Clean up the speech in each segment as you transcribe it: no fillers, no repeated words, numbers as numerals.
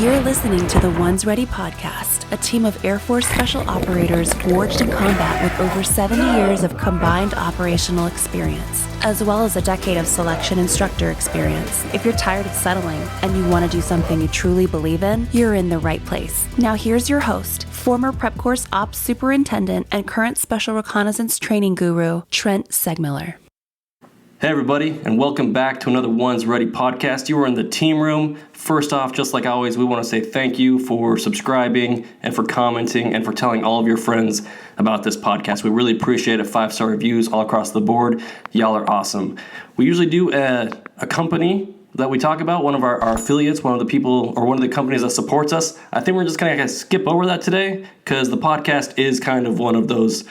You're listening to the OnesReady podcast, a team of Air Force Special Operators forged in combat with over 70 years of combined operational experience, as well as a decade of selection instructor experience. If you're tired of settling and you want to do something you truly believe in, you're in the right place. Now here's your host, former Prep Course Ops Superintendent and current Special Reconnaissance Training Guru, Trent Segmiller. Hey everybody, and welcome back to another OnesReady podcast. You are in the team room. First off, just like always, we want to say thank you for subscribing and for commenting and for telling all of your friends about this podcast. We really appreciate it. 5-star reviews all across the board. Y'all are awesome. We usually do a company that we talk about, one of our affiliates, one of the people or one of the companies that supports us. I think we're just going to skip over that today because the podcast is kind of one of those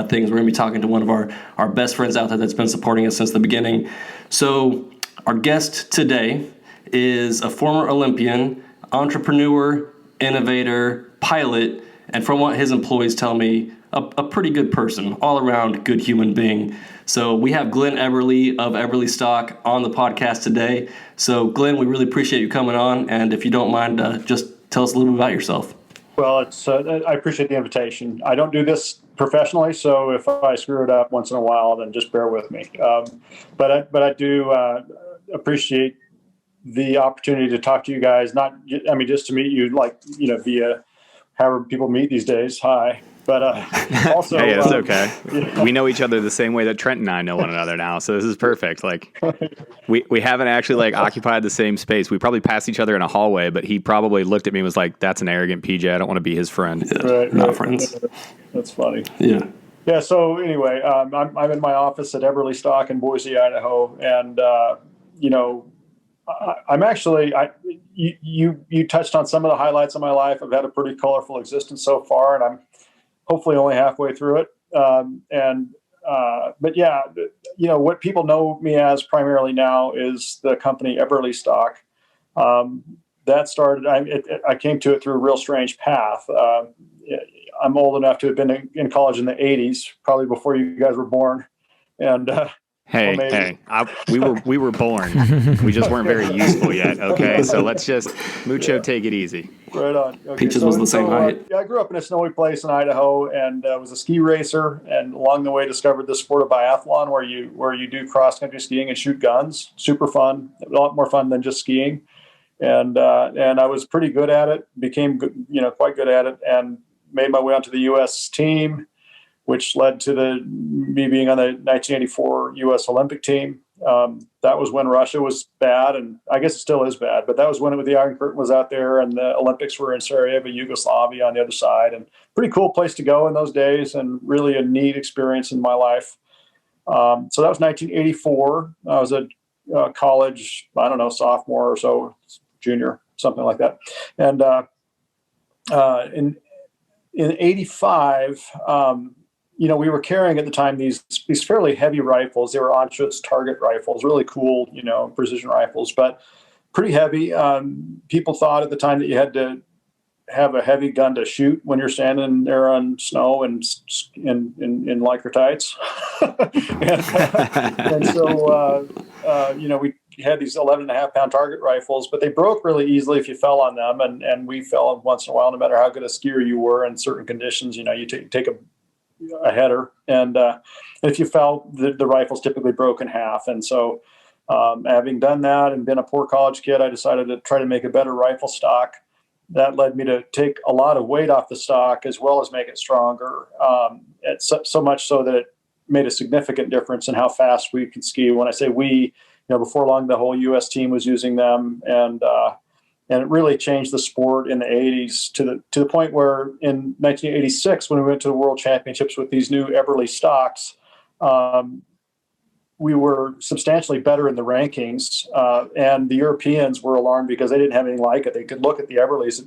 things. We're going to be talking to one of our best friends out there that's been supporting us since the beginning. So our guest today is a former Olympian, entrepreneur, innovator, pilot, and from what his employees tell me, a pretty good person, all-around good human being. So we have Glen Eberle of Eberlestock on the podcast today. So Glen, we really appreciate you coming on, and if you don't mind, just tell us a little bit about yourself. Well, I appreciate the invitation. I don't do this professionally, so if I screw it up once in a while, then just bear with me. But I do appreciate the opportunity to talk to you guys. Just to meet you, via however people meet these days. Hi. But also, hey, it's okay. Yeah. We know each other the same way that Trent and I know one another now, so this is perfect. We haven't actually occupied the same space. We probably passed each other in a hallway, but he probably looked at me and was like, "That's an arrogant PJ. I don't want to be his friend." Yeah, right, not friends. That's funny. Yeah. Yeah. So anyway, I'm in my office at Eberlestock in Boise, Idaho, and I'm actually you touched on some of the highlights of my life. I've had a pretty colorful existence so far, and I'm hopefully only halfway through it. But yeah, what people know me as primarily now is the company Eberlestock. That started, I came to it through a real strange path. I'm old enough to have been in college in the 80s, probably before you guys were born. And we were born. We just weren't very useful yet. Okay, so let's just Mucho take it easy. Right on. Okay, Peaches was the same height. I grew up in a snowy place in Idaho, and was a ski racer. And along the way, discovered the sport of biathlon, where you do cross country skiing and shoot guns. Super fun, a lot more fun than just skiing. And I was pretty good at it. Became quite good at it, and made my way onto the U.S. team, which led to me being on the 1984 U.S. Olympic team. That was when Russia was bad, and I guess it still is bad, but that was when the Iron Curtain was out there, and the Olympics were in Sarajevo, Yugoslavia on the other side, and pretty cool place to go in those days, and really a neat experience in my life. So that was 1984. I was a college, sophomore or so, junior, something like that. And in 85, we were carrying at the time these fairly heavy rifles. They were Anschutz target rifles, really cool, precision rifles, but pretty heavy. People thought at the time that you had to have a heavy gun to shoot when you're standing there on snow and in lycra tights. and so, we had these 11.5-pound target rifles, but they broke really easily if you fell on them. And we fell once in a while, no matter how good a skier you were in certain conditions. You take a header, and if you fell, the rifle's typically broke in half. And so having done that and been a poor college kid, I decided to try to make a better rifle stock. That led me to take a lot of weight off the stock as well as make it stronger. So much so that it made a significant difference in how fast we could ski. When I say we, before long, the whole U.S. team was using them, and it really changed the sport in the 80s to the point where in 1986, when we went to the World Championships with these new Eberle stocks, we were substantially better in the rankings, and the Europeans were alarmed because they didn't have anything like it. They could look at the Eberle's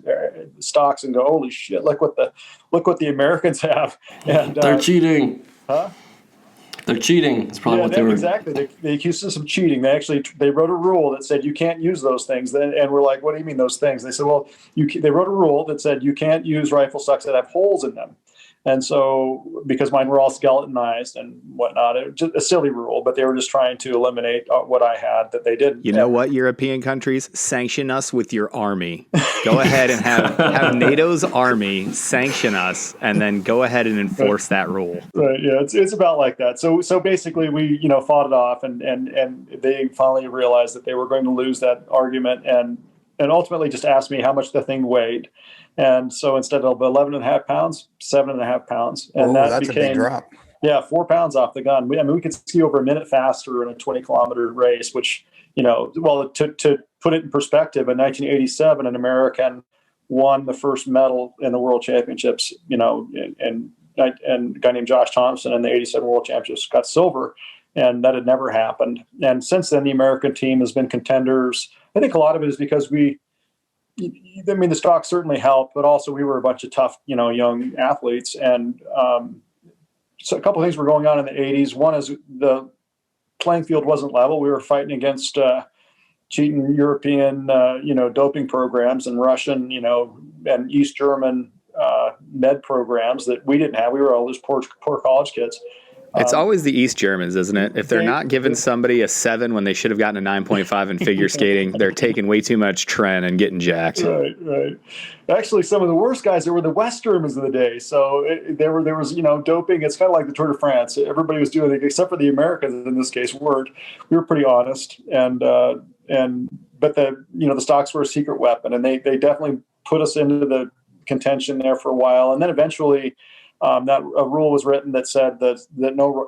stocks and go, "Holy shit! Look what the Americans have!" And they're cheating. Huh? They're cheating. That's probably what they were. Exactly. They accused us of cheating. They wrote a rule that said you can't use those things. And we're like, what do you mean those things? They said, well, they wrote a rule that said you can't use rifle stocks that have holes in them. And so, because mine were all skeletonized and whatnot, it was just a silly rule, but they were just trying to eliminate what I had that they didn't. You know what, European countries? Sanction us with your army. Go ahead and have NATO's army sanction us, and then go ahead and enforce that rule. Right. Yeah. It's about like that. So basically, we fought it off, and they finally realized that they were going to lose that argument, and ultimately just asked me how much the thing weighed. And so instead of 11.5 pounds, 7.5 pounds. And that's a big drop. Yeah, 4 pounds off the gun. We could ski over a minute faster in a 20-kilometer race, which, to put it in perspective, in 1987, an American won the first medal in the World Championships, and a guy named Josh Thompson in the 87 World Championships got silver, and that had never happened. And since then, the American team has been contenders. I think a lot of it is because the stock certainly helped, but also we were a bunch of tough, young athletes. And so a couple of things were going on in the 80s. One is the playing field wasn't level. We were fighting against cheating European, doping programs, and Russian, and East German med programs that we didn't have. We were all just poor college kids. It's always the East Germans, isn't it? If they're not giving somebody a 7 when they should have gotten a 9.5 in figure skating, they're taking way too much tren and getting jacked. Right. Actually, some of the worst guys, there were the West Germans of the day. So there was doping. It's kind of like the Tour de France. Everybody was doing it, except for the Americans in this case. We were pretty honest, but the stocks were a secret weapon, and they definitely put us into the contention there for a while, and then eventually. That a rule was written that said that no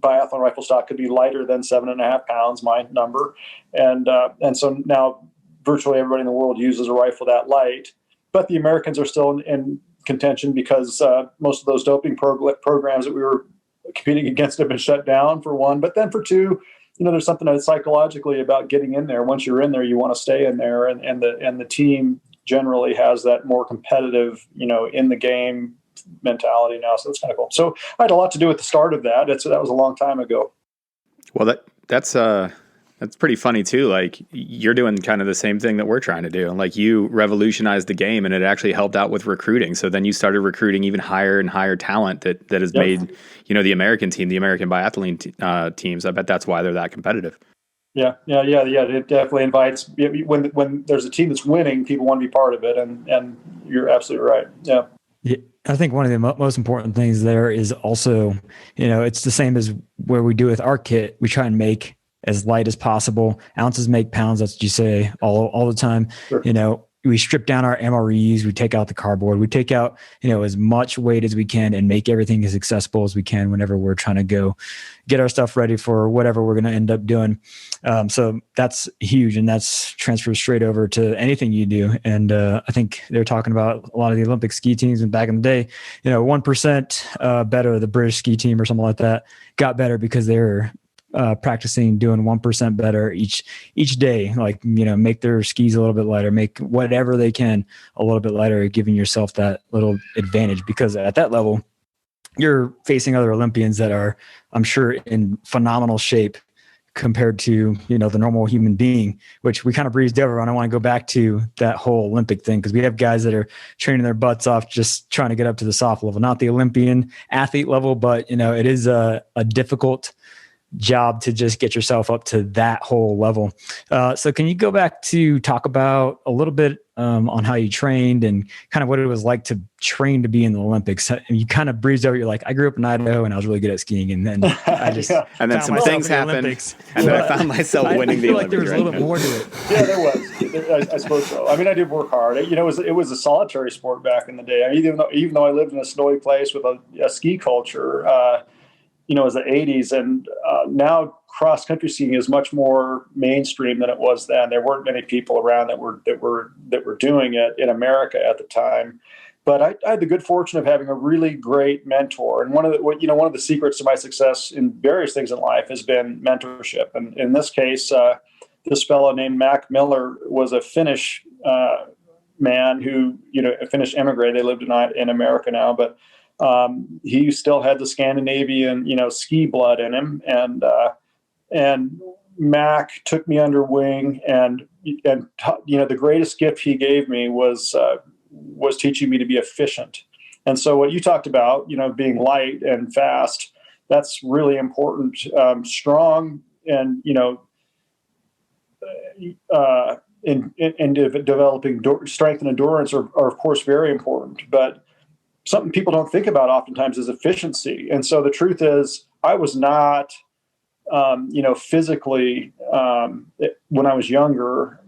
biathlon rifle stock could be lighter than 7.5 pounds, my number, and so now virtually everybody in the world uses a rifle that light. But the Americans are still in contention because most of those doping programs that we were competing against have been shut down, for one. But then for two, there's something that psychologically about getting in there. Once you're in there, you want to stay in there, and the team generally has that more competitive, in the game mentality now. So that's kind of cool. So I had a lot to do with the start of that. That was a long time ago. Well, that's pretty funny too. Like, you're doing kind of the same thing that we're trying to do. And like, you revolutionized the game, and it actually helped out with recruiting. So then you started recruiting even higher and higher talent that has made, the American team, the American biathlon teams. I bet that's why they're that competitive. Yeah. It definitely invites, when there's a team that's winning, people want to be part of it. And you're absolutely right. Yeah. I think one of the most important things there is also, it's the same as where we do with our kit. We try and make as light as possible. Ounces make pounds. That's what you say all the time. Sure. We strip down our MREs. We take out the cardboard. We take out, as much weight as we can and make everything as accessible as we can whenever we're trying to go get our stuff ready for whatever we're going to end up doing. So that's huge, and that's transferred straight over to anything you do. And I think they're talking about a lot of the Olympic ski teams, and back in the day, 1% better, the British ski team or something like that got better because they were practicing doing 1% better each day, like, make their skis a little bit lighter, make whatever they can a little bit lighter, giving yourself that little advantage, because at that level you're facing other Olympians that are, I'm sure, in phenomenal shape compared to, the normal human being, which we kind of breezed over on. I want to go back to that whole Olympic thing, because we have guys that are training their butts off just trying to get up to the soft level, not the Olympian athlete level, but it is a difficult job to just get yourself up to that whole level. So can you go back to talk about a little bit on how you trained and kind of what it was like to train to be in the Olympics? You kind of breezed over. You're like, I grew up in Idaho and I was really good at skiing, and then I just and then some things happened, and then I found myself winning the Olympics. There was a little bit more to it. Yeah, there was. I suppose so. I mean, I did work hard. It was a solitary sport back in the day. I mean, even though I lived in a snowy place with a ski culture, as the 80s, and now cross country skiing is much more mainstream than it was then. There weren't many people around that were doing it in America at the time. But I had the good fortune of having a really great mentor, and one of the secrets to my success in various things in life has been mentorship. And in this case, this fellow named Mac Miller was a Finnish man who, a Finnish immigrant. They lived in America now, but he still had the Scandinavian, ski blood in him, and Mac took me under wing, and the greatest gift he gave me was teaching me to be efficient. And so what you talked about, being light and fast, that's really important. Strong and, in developing strength and endurance are of course very important, but something people don't think about oftentimes is efficiency. And so the truth is, I was not, physically, when I was younger,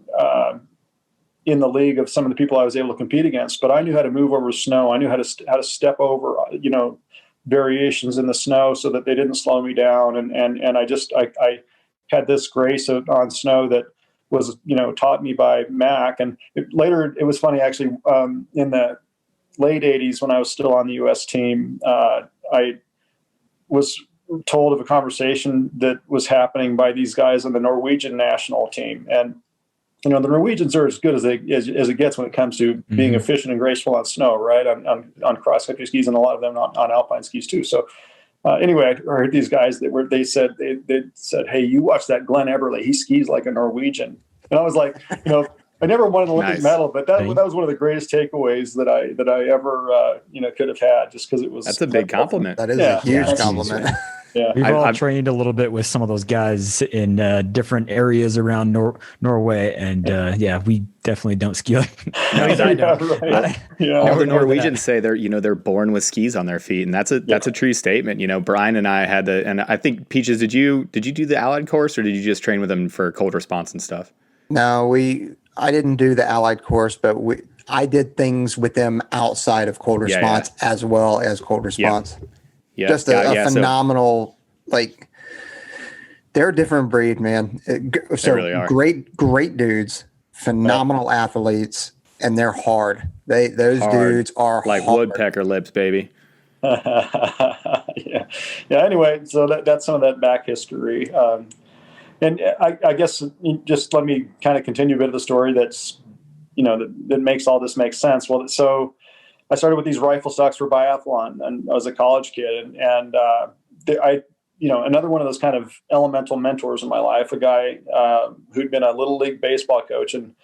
in the league of some of the people I was able to compete against, but I knew how to move over snow. I knew how to step over, variations in the snow so that they didn't slow me down. And I had this grace on snow that was, taught me by Mac. And later it was funny, actually, in the late 80s, when I was still on the U.S. team, I was told of a conversation that was happening by these guys on the Norwegian national team. And, the Norwegians are as good as it gets when it comes to being efficient and graceful on snow, right? On cross-country skis, and a lot of them on alpine skis too. So anyway, I heard these guys they said, hey, you watch that Glen Eberle, he skis like a Norwegian. And I was like, I never won an Olympic medal, but that was one of the greatest takeaways that I ever could have had, just because it was. That's a big compliment. That is a huge compliment. Yeah, we've all trained a little bit with some of those guys in different areas around Norway, and we definitely don't ski like. No, I don't. All the Norwegians say they're born with skis on their feet, and that's a true statement. Brian and I had and I think Peaches, did you do the Allied course, or did you just train with them for cold response and stuff? No, I didn't do the Allied course, but I did things with them outside of cold response as well as cold response. Yeah. Just a phenomenal, they're a different breed, man. So they really are. Great dudes, phenomenal athletes, and they're hard. Those dudes are like hard. woodpecker lips, baby. Yeah. Anyway, so that's some of that back history. And I guess just let me kind of continue a bit of the story that's, that makes all this make sense. Well, so I started with these rifle stocks for biathlon, and I was a college kid, and another one of those kind of elemental mentors in my life, a guy who'd been a little league baseball coach, and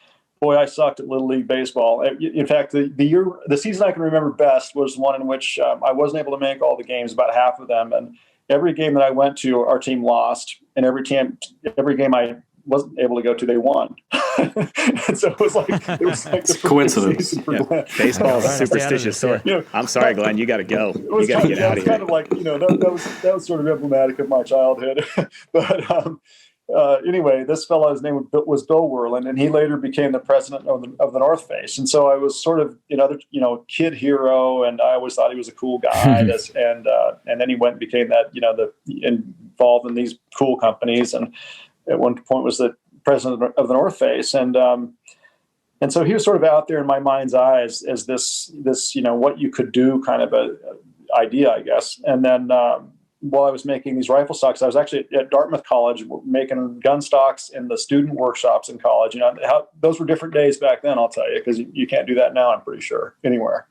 boy, I sucked at little league baseball. In fact, the season I can remember best was one in which I wasn't able to make all the games, about half of them, and every game that I went to, our team lost, and every game I wasn't able to go to, they won. And so it was like the coincidence. Baseball is superstitious. I'm sorry, Glenn, you got to go. You got to get out of here. Kind of like, that was sort of emblematic of my childhood. But anyway, this fellow, his name was Bill Whirlin, and he later became the president of the North Face. And so I was sort of another, kid hero, and I always thought he was a cool guy. And then he went and became that, involved in these cool companies, and at one point was the president of the North Face. And so he was sort of out there in my mind's eye as this, what you could do kind of a idea, I guess. And then, while I was making these rifle stocks, I was actually at Dartmouth College making gun stocks in the student workshops in college. Those were different days back then, I'll tell you, because you can't do that now, I'm pretty sure, anywhere.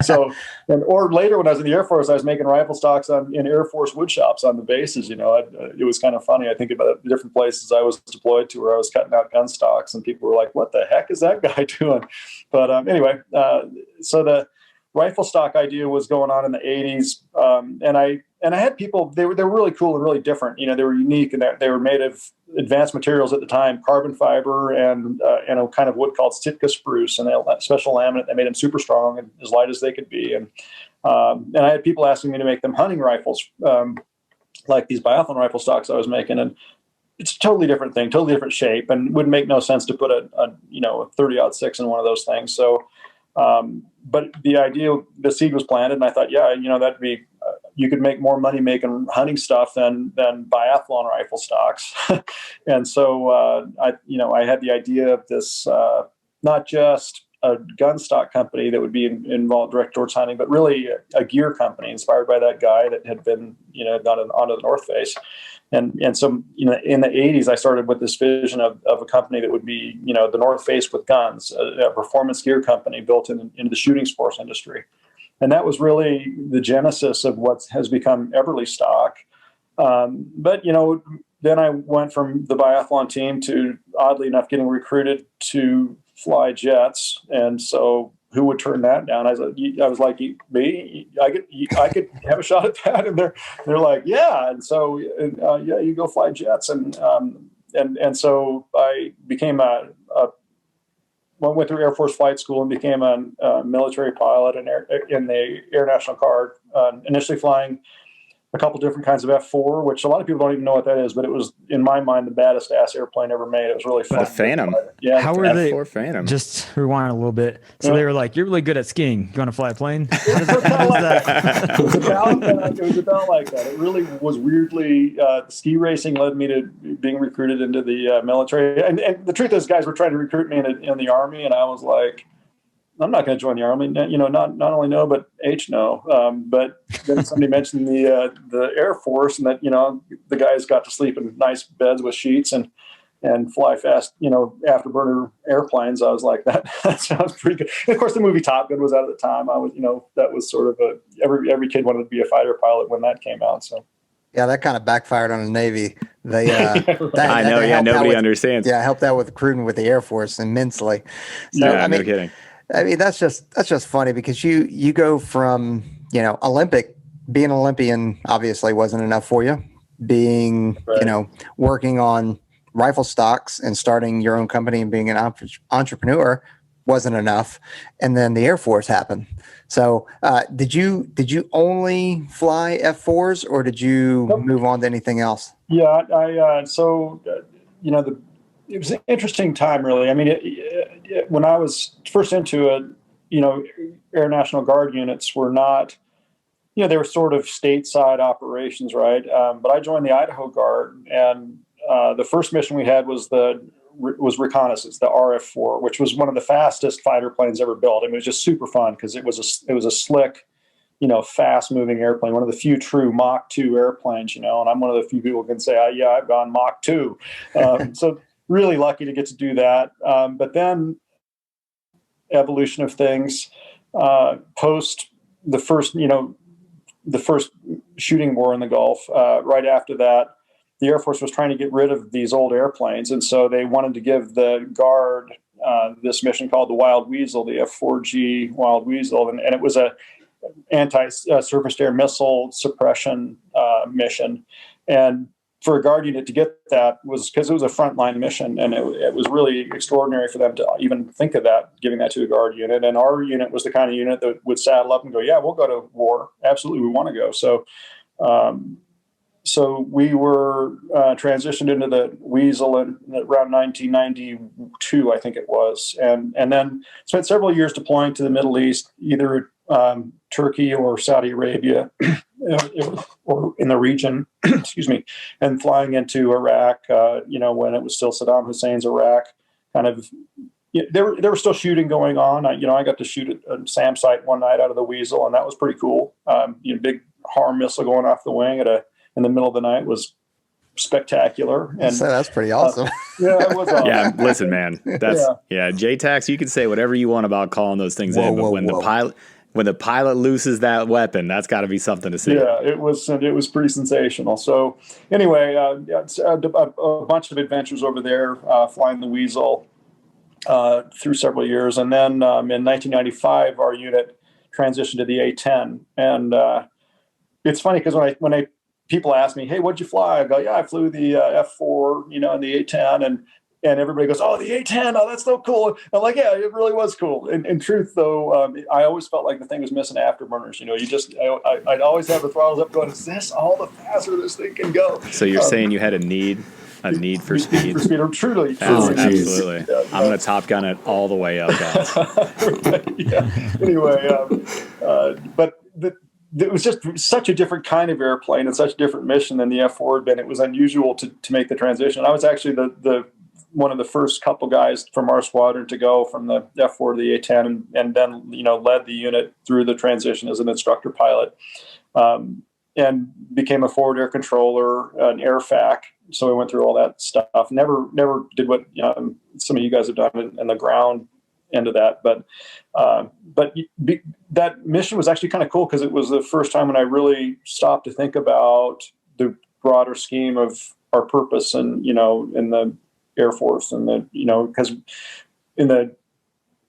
Or later when I was in the Air Force, I was making rifle stocks in Air Force wood shops on the bases. It was kind of funny. I think about the different places I was deployed to where I was cutting out gun stocks, and people were like, what the heck is that guy doing? But anyway, so the rifle stock idea was going on in the 80s. And I had people, they were really cool and really different. They were unique, and they were made of advanced materials at the time, carbon fiber and a kind of wood called Sitka spruce, and they had special laminate that made them super strong and as light as they could be. And I had people asking me to make them hunting rifles, like these biathlon rifle stocks I was making. And it's a totally different thing, totally different shape, and would make no sense to put a 30-06 in one of those things. So, but the seed was planted, and I thought, that'd be, you could make more money making hunting stuff than biathlon rifle stocks. And so, I had the idea of this, not just a gun stock company that would be involved direct towards hunting, but really a gear company inspired by that guy that had been, gone onto the North Face. And so, in the 80s, I started with this vision of a company that would be, the North Face with guns, a performance gear company built into the shooting sports industry. And that was really the genesis of what has become Eberlestock. But, then I went from the biathlon team to, oddly enough, getting recruited to fly jets. And so who would turn that down? I was like, me, I could have a shot at that. And they're like, yeah. And so, yeah, you go fly jets. And so I became went through Air Force flight school and became a military pilot in the Air National Guard, initially flying a couple different kinds of F4, which a lot of people don't even know what that is, but it was, in my mind, the baddest ass airplane ever made. It was really fun. The Phantom. Yeah. How were they? F4 Phantom. Just rewind a little bit. So they were like, "You're really good at skiing. You want to fly a plane?" It was about like that. It really was weirdly, ski racing led me to being recruited into the military. And the truth is, guys were trying to recruit me in the Army, and I was like, I'm not going to join the Army. Not only no, but no. But then somebody mentioned the Air Force, and that the guys got to sleep in nice beds with sheets and fly fast, afterburner airplanes. I was like, that sounds pretty good. And of course, the movie Top Gun was out at the time. I was, that was sort of every kid wanted to be a fighter pilot when that came out. So. Yeah, that kind of backfired on the Navy. They, I know. Yeah, nobody understands. Yeah, helped out with recruiting with the Air Force immensely. So, yeah, no kidding. I mean, that's just funny because you go from, being an Olympian obviously wasn't enough for you. Being, right. Working on rifle stocks and starting your own company and being an entrepreneur wasn't enough. And then the Air Force happened. So did you only fly F4s or did you move on to anything else? Yeah, it was an interesting time, really. I mean, when I was first into it, Air National Guard units were not, they were sort of stateside operations, right? But I joined the Idaho Guard, and the first mission we had was reconnaissance, the RF-4, which was one of the fastest fighter planes ever built. I mean, it was just super fun because it was a slick, fast moving airplane, one of the few true Mach 2 airplanes, and I'm one of the few people who can say, yeah, I've gone Mach 2. So really lucky to get to do that. But then evolution of things, post the first shooting war in the Gulf, right after that, the Air Force was trying to get rid of these old airplanes. And so they wanted to give the Guard this mission called the Wild Weasel, the F-4G Wild Weasel. And it was a anti-surface air missile suppression mission. And for a Guard unit to get that was because it was a frontline mission, and it was really extraordinary for them to even think of that, giving that to a Guard unit. And our unit was the kind of unit that would saddle up and go, yeah, we'll go to war. Absolutely, we want to go. So we were transitioned into the Weasel around 1992, I think it was, and then spent several years deploying to the Middle East, either Turkey or Saudi Arabia, or in the region, excuse me, and flying into Iraq, when it was still Saddam Hussein's Iraq, kind of. There were still shooting going on. I got to shoot at a SAM site one night out of the Weasel, and that was pretty cool. Big HARM missile going off the wing in the middle of the night was spectacular. And so that's pretty awesome. Yeah, it was awesome. Yeah, listen, man. That's JTAX, you can say whatever you want about calling those things in, but when the pilot looses that weapon, that's got to be something to see. Yeah, it was pretty sensational. So anyway, a bunch of adventures over there, flying the Weasel through several years. And then in 1995, our unit transitioned to the A-10. And it's funny because when people ask me, hey, what'd you fly? I go, yeah, I flew the F4, and the A-10. And everybody goes, oh, the A-10, oh, that's so cool. I'm like, yeah, it really was cool. In truth, though, I always felt like the thing was missing afterburners. I'd always have the throttles up going, is this all the faster this thing can go? So you're saying you had a need for speed? For speed, truly. Absolutely. Yeah, I'm going to Top Gun it all the way up, guys. Yeah. Anyway, but it was just such a different kind of airplane and such a different mission than the F4 had been. It was unusual to make the transition. I was actually the one of the first couple guys from our squadron to go from the F4 to the A-10, and then led the unit through the transition as an instructor pilot, and became a forward air controller, an air FAC. So we went through all that stuff. Never did what some of you guys have done in the ground end of that, but that mission was actually kind of cool because it was the first time when I really stopped to think about the broader scheme of our purpose and in the Air Force, and because in the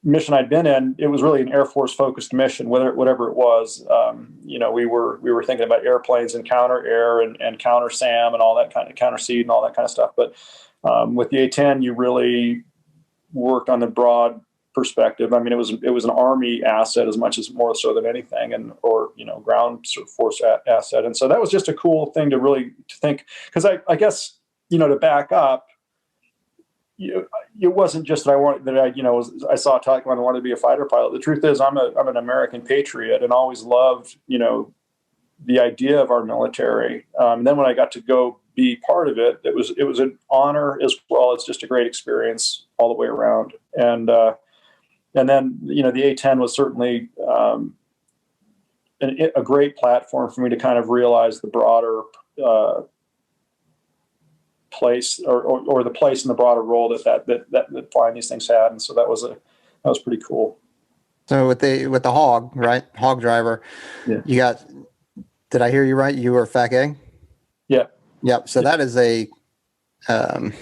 mission I'd been in, it was really an Air Force focused mission, whatever it was. We were thinking about airplanes and counter air and counter SAM and all that kind of counter seed and all that kind of stuff. But with the A-10, you really worked on the broad perspective. I mean, it was an Army asset as much as more so than anything, or ground force asset. And so that was just a cool thing to think, because I guess, to back up, it wasn't just that I saw Taekwondo and wanted to be a fighter pilot. The truth is I'm an American patriot and always loved, the idea of our military. And then when I got to go be part of it, it was an honor as well as just a great experience all the way around. And then, the A-10 was certainly a great platform for me to kind of realize the broader place or the place and the broader role that flying these things had. And so that was pretty cool. So with the Hog, right? Hog driver, yeah. Did I hear you right? You were FAC-A? Yeah. Yep. So that is I don't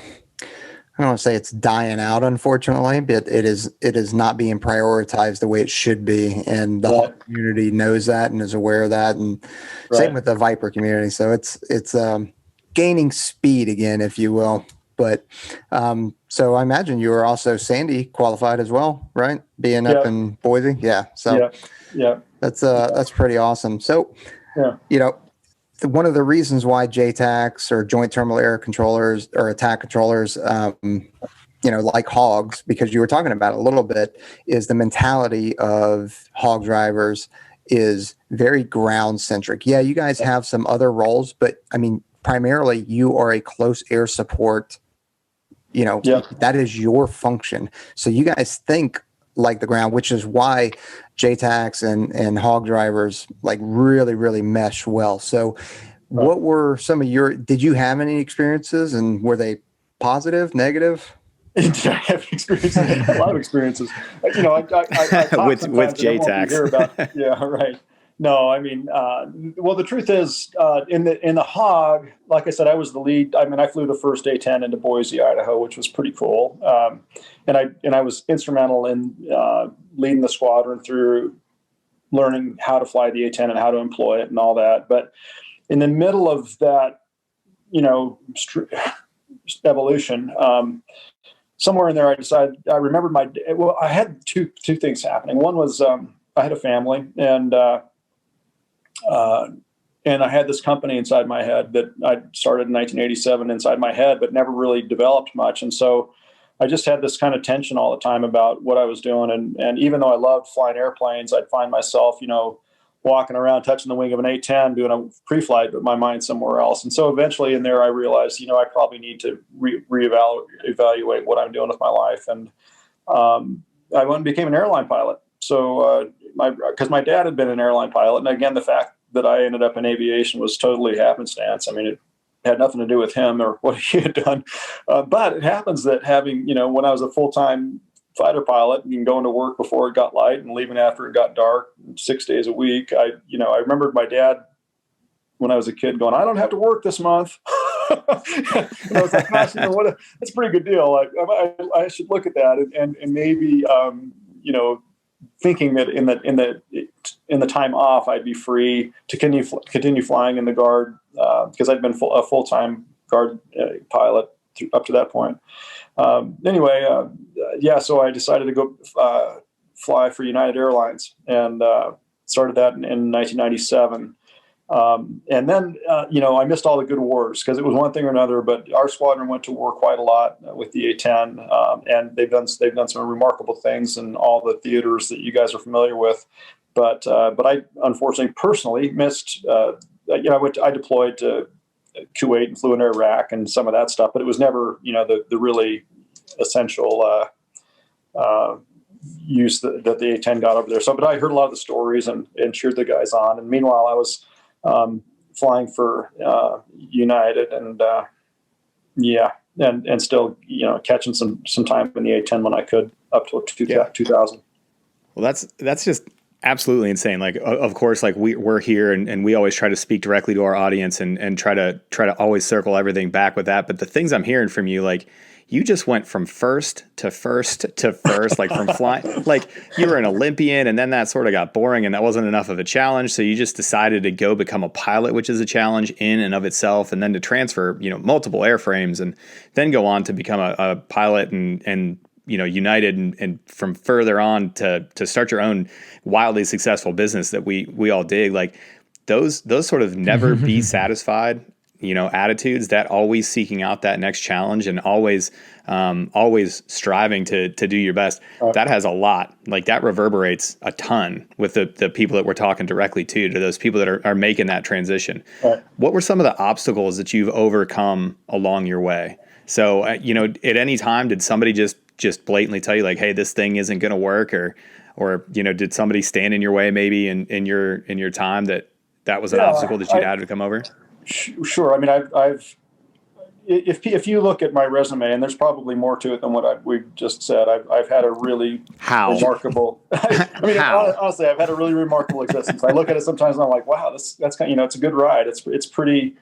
want to say it's dying out, unfortunately, but it is not being prioritized the way it should be. And the Hog community knows that and is aware of that. And same with the Viper community. So it's gaining speed again, if you will. But so I imagine you were also Sandy qualified as well, right? Being up in Boise. Yeah. So that's pretty awesome. So, one of the reasons why JTACs or joint terminal air controllers or attack controllers, like Hogs, because you were talking about it a little bit, is the mentality of Hog drivers is very ground centric. Yeah, you guys have some other roles, but I mean, primarily you are a close air support, that is your function. So you guys think like the ground, which is why JTACs and Hog drivers like really, really mesh well. So what were some of did you have any experiences, and were they positive, negative? I have experiences, a lot of experiences. I with JTACs. Yeah, right. No, I mean, well, the truth is, in the Hog, like I said, I was the lead. I mean, I flew the first A-10 into Boise, Idaho, which was pretty cool. And I was instrumental in leading the squadron through learning how to fly the A-10 and how to employ it and all that. But in the middle of that, evolution, somewhere in there, I remembered I had two things happening. One was I had a family, and I had this company inside my head that I started in 1987 inside my head, but never really developed much. And so I just had this kind of tension all the time about what I was doing. And even though I loved flying airplanes, I'd find myself, walking around, touching the wing of an A-10, doing a pre-flight, but my mind's somewhere else. And so eventually in there, I realized, I probably need to reevaluate what I'm doing with my life. And I went and became an airline pilot. So because my dad had been an airline pilot, and again, the fact that I ended up in aviation was totally happenstance. I mean, it had nothing to do with him or what he had done. But it happens that having, when I was a full-time fighter pilot and going to work before it got light and leaving after it got dark 6 days a week, I remembered my dad when I was a kid going, I don't have to work this month. It's like, gosh, that's a pretty good deal. Like, I should look at that and maybe, thinking that in the time off, I'd be free to continue flying in the Guard, because I'd been a full-time Guard pilot up to that point. So I decided to go fly for United Airlines, and started that in 1997. And then, I missed all the good wars because it was one thing or another, but our squadron went to war quite a lot with the A-10, and they've done some remarkable things in all the theaters that you guys are familiar with. But I unfortunately personally missed, I deployed to Kuwait and flew in Iraq and some of that stuff, but it was never, the really essential, use that the A-10 got over there. So, but I heard a lot of the stories and cheered the guys on. And meanwhile, I was flying for United, and and still catching some time in the A-10 when I could, up to 2000. Well, that's just absolutely insane. Like, of course, like we're here and we always try to speak directly to our audience and try to always circle everything back with that. But the things I'm hearing from you, like, you just went from first to first to first, like from flying, like you were an Olympian, and then that sort of got boring and that wasn't enough of a challenge. So you just decided to go become a pilot, which is a challenge in and of itself, and then to transfer, multiple airframes and then go on to become a pilot and United and from further on to start your own wildly successful business that we all dig. Like those sort of never be satisfied, attitudes, that always seeking out that next challenge and always striving to do your best. That has a lot, like that reverberates a ton with the people that we're talking directly to those people that are making that transition. Right. What were some of the obstacles that you've overcome along your way? So, at any time, did somebody just blatantly tell you like, hey, this thing isn't going to work, or did somebody stand in your way maybe in your time that was an obstacle that you had to come over? Sure. I mean, if you look at my resume, and there's probably more to it than what we've just said, I've had a really remarkable. Honestly, I've had a really remarkable existence. I look at it sometimes and I'm like, wow, that's kind of, it's a good ride. It's pretty,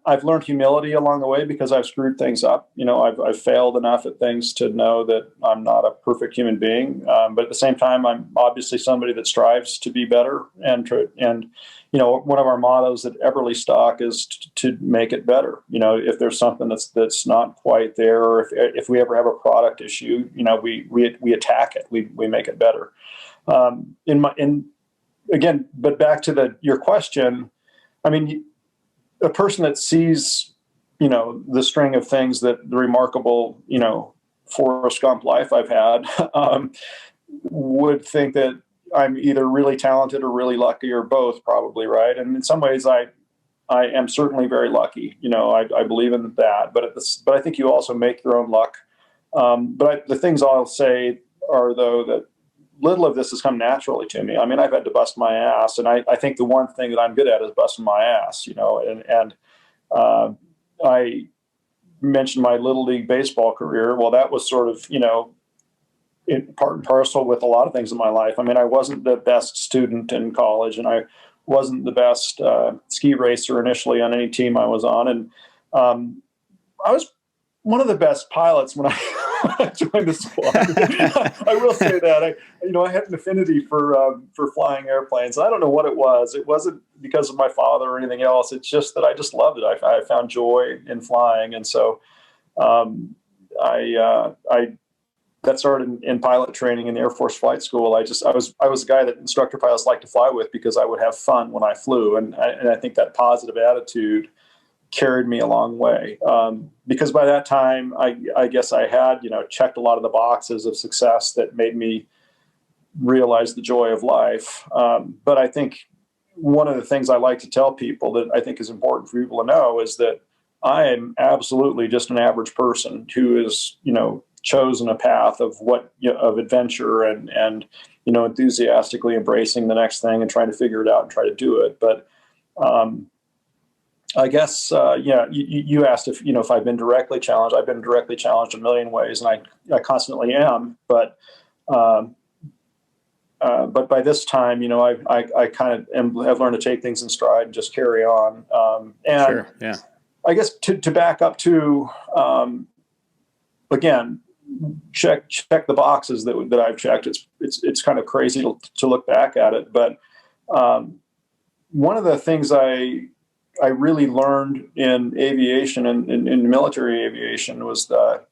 I've learned humility along the way because I've screwed things up. I've failed enough at things to know that I'm not a perfect human being. But at the same time, I'm obviously somebody that strives to be better. And one of our mottos at Eberlestock is to make it better. If there's something that's not quite there, or if we ever have a product issue, we attack it. We make it better. Again, but back to your question, I mean, a person that sees, the string of things the remarkable, Forrest Gump life I've had, would think that I'm either really talented or really lucky, or both, probably, right? And in some ways, I am certainly very lucky. I believe in that, but I think you also make your own luck. The things I'll say are, though, that little of this has come naturally to me. I mean, I've had to bust my ass, and I think the one thing that I'm good at is busting my ass, I mentioned my Little League baseball career. Well, that was sort of, in part and parcel with a lot of things in my life. I mean, I wasn't the best student in college, and I wasn't the best ski racer initially on any team I was on. And I was one of the best pilots when I joined the squad. I will say that I had an affinity for flying airplanes. I don't know what it was. It wasn't because of my father or anything else. It's just that I just loved it. I found joy in flying, and so that started in pilot training in the Air Force Flight School. I was a guy that instructor pilots like to fly with because I would have fun when I flew, and I think that positive attitude carried me a long way. Because by that time, I guess I had, checked a lot of the boxes of success that made me realize the joy of life. But I think one of the things I like to tell people that I think is important for people to know is that I am absolutely just an average person who is, chosen a path of of adventure and enthusiastically embracing the next thing and trying to figure it out and try to do it. But I guess, you asked if I've been directly challenged. I've been directly challenged a million ways, and I constantly am. But by this time, I kind of have learned to take things in stride and just carry on. And sure, yeah. I guess to back up to, again, check the boxes that I've checked. It's kind of crazy to look back at it, but one of the things I really learned in aviation and in military aviation was that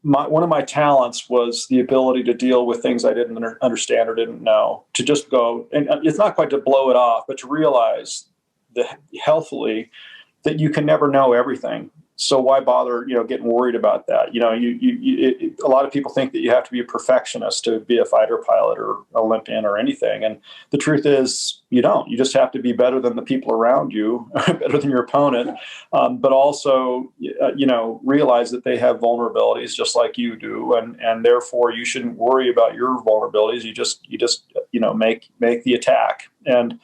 one of my talents was the ability to deal with things I didn't understand or didn't know, to just go, and it's not quite to blow it off, but to realize healthily that you can never know everything. So why bother, getting worried about that? A lot of people think that you have to be a perfectionist to be a fighter pilot or Olympian or anything. And the truth is you don't. You just have to be better than the people around you, better than your opponent. But also, realize that they have vulnerabilities just like you do. And therefore you shouldn't worry about your vulnerabilities. You just make the attack. And,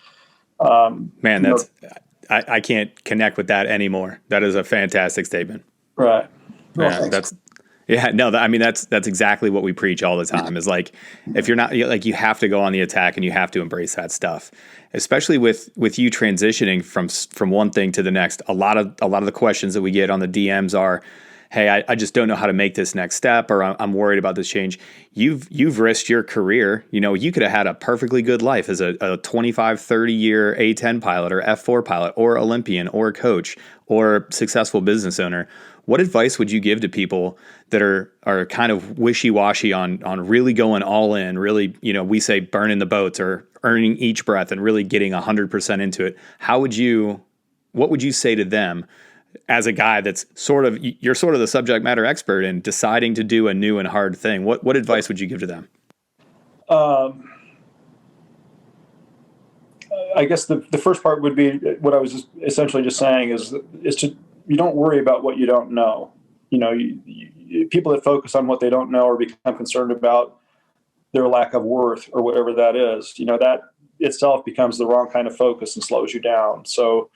man, that's, I can't connect with that anymore. That is a fantastic statement. Right. Well, Yeah, no, I mean, that's exactly what we preach all the time is like, if you're not like, you have to go on the attack and you have to embrace that stuff, especially with you transitioning from one thing to the next. A lot of the questions that we get on the DMs are, hey, I just don't know how to make this next step, or I'm worried about this change. You've risked your career. You know, you could have had a perfectly good life as a 25, 30 year A10 pilot or F4 pilot or Olympian or coach or successful business owner. What advice would you give to people that are kind of wishy-washy on really going all in, really, you know, we say burning the boats or earning each breath and really getting 100% into it? What would you say to them as a guy that's you're sort of the subject matter expert in deciding to do a new and hard thing? What advice would you give to them? I guess the first part would be what I was essentially just saying is to, you don't worry about what you don't know. You know, people that focus on what they don't know or become concerned about their lack of worth or whatever that is, you know, that itself becomes the wrong kind of focus and slows you down. So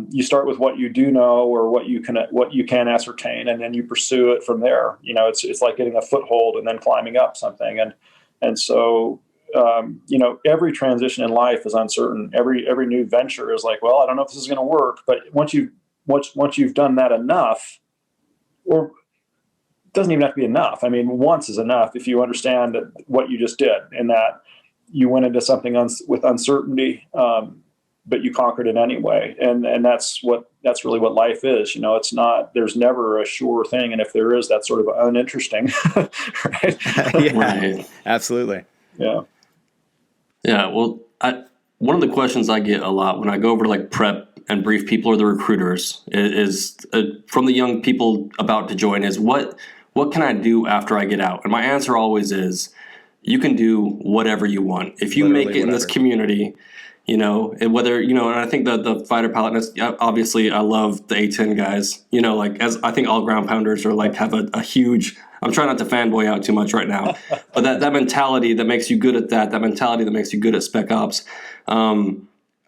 you start with what you do know or what you can ascertain, and then you pursue it from there. You know, it's like getting a foothold and then climbing up something. And so, you know, every transition in life is uncertain. Every new venture is like, well, I don't know if this is going to work. But once you've done that enough, or it doesn't even have to be enough. I mean, once is enough if you understand that what you just did and that you went into something with uncertainty, but you conquered it anyway. And that's really what life is. You know, there's never a sure thing. And if there is, that's sort of uninteresting. Right? Yeah, Right. Absolutely. Yeah. Yeah. Well, one of the questions I get a lot when I go over to like prep and brief people or the recruiters is from the young people about to join is what can I do after I get out? And my answer always is, you can do whatever you want. If you Literally make it in this community, you know, and whether, you know, and I think that the fighter pilotness, obviously I love the A10 guys, you know, like as I think all ground pounders are like have a huge, I'm trying not to fanboy out too much right now, but that mentality that makes you good at that mentality that makes you good at spec ops,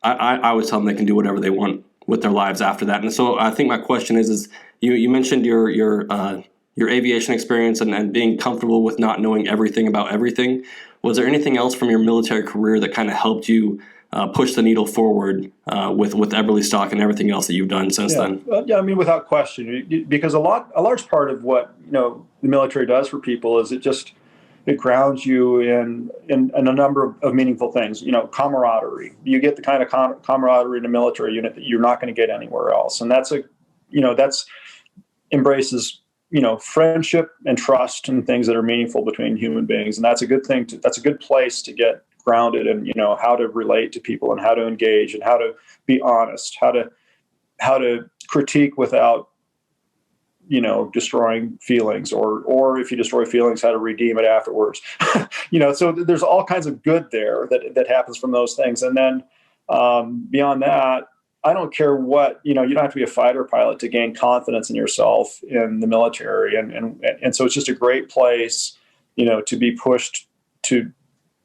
I always tell them they can do whatever they want with their lives after that. And so I think my question is you mentioned your aviation experience and being comfortable with not knowing everything about everything. Was there anything else from your military career that kind of helped you push the needle forward with Eberlestock and everything else that you've done since then? Yeah, I mean, without question, because a large part of what, you know, the military does for people is it grounds you in a number of meaningful things. You know, camaraderie. You get the kind of camaraderie in a military unit that you're not going to get anywhere else, and that's embraces, you know, friendship and trust and things that are meaningful between human beings, and that's a good thing. That's a good place to get grounded in, you know, how to relate to people and how to engage and how to be honest, how to critique without, you know, destroying feelings, or if you destroy feelings, how to redeem it afterwards. You know, so there's all kinds of good there that happens from those things. And then beyond that, I don't care what, you know, you don't have to be a fighter pilot to gain confidence in yourself in the military. And so it's just a great place, you know, to be pushed to